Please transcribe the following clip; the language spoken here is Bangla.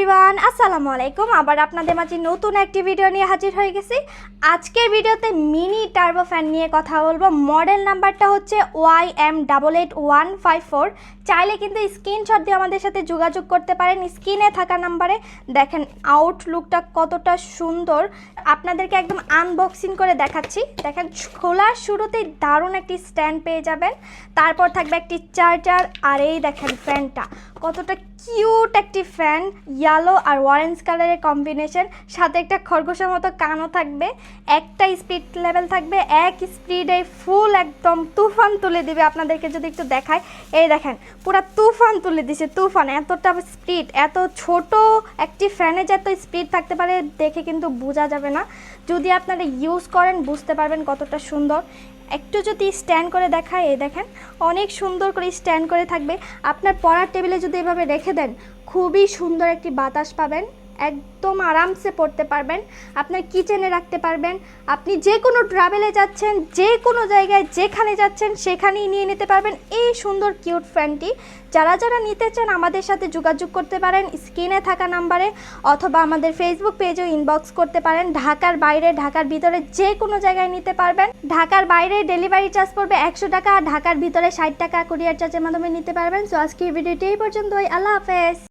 এভরিওয়ান, আসসালামু আলাইকুম। আবার আপনাদের মাঝে নতুন একটি ভিডিও নিয়ে হাজির হয়ে গেছি। আজকের ভিডিওতে মিনি টার্বো ফ্যান নিয়ে কথা বলবো। মডেল নাম্বারটা হচ্ছে YM888154। চাইলে কিন্তু স্ক্রিনশট দিয়ে আমাদের সাথে যোগাযোগ করতে পারেন স্ক্রিনে থাকা নাম্বারে। দেখেন আউটলুকটা কতটা সুন্দর, আপনাদেরকে একদম আনবক্সিং করে দেখাচ্ছি। দেখেন খোলার শুরুতেই দারুণ একটি স্ট্যান্ড পেয়ে যাবেন, তারপর থাকবে একটি চার্জার, আর এই দেখেন ফ্যানটা কতটা কিউট একটি ফ্যান, ইয়েলো আর অরেঞ্জ কালারের কম্বিনেশন, সাথে একটা খরগোশের মতো কানও থাকবে। একটা স্পিড লেভেল থাকবে, এক স্পিডে ফুল একদম তুফান তুলে দিবে। আপনাদেরকে যদি একটু দেখায়, এই দেখেন পুরো তুফান তুলে দিছে, তুফান। এতটা স্পিড, এত ছোট একটি ফ্যানে যে এত স্পিড থাকতে পারে দেখে কিন্তু বোঝা যাবে না। যদি আপনারা ইউজ করেন বুঝতে পারবেন কতটা সুন্দর। একটু যদি স্ট্যান্ড করে দেখায়, এই দেখেন অনেক সুন্দর করে স্ট্যান্ড করে থাকবে। আপনার পড়ার টেবিলে যদি এভাবে রেখে দেন, খুবই সুন্দর একটি বাতাস পাবেন, একদম আরামসে পড়তে পারবেন। আপনার কিচেনে রাখতে পারবেন, আপনি যে কোনো ট্রাভেলে যাচ্ছেন, যে কোনো জায়গায় যেখানে যাচ্ছেন সেখানেই নিয়ে নিতে পারবেন এই সুন্দর কিউট ফ্যানটি। যারা যারা নিতে চান আমাদের সাথে যোগাযোগ করতে পারেন স্ক্রিনে থাকা নাম্বারে, অথবা আমাদের ফেসবুক পেজেও ইনবক্স করতে পারেন। ঢাকার বাইরে, ঢাকার ভিতরে যে কোনো জায়গায় নিতে পারবেন। ঢাকার বাইরে ডেলিভারি চার্জ পড়বে 100 টাকা, আর ঢাকার ভিতরে 60 টাকা কুরিয়ার চার্জের মাধ্যমে নিতে পারবেন। সো আজকের ভিডিওটি এই পর্যন্তই। আল্লাহ হাফেজ।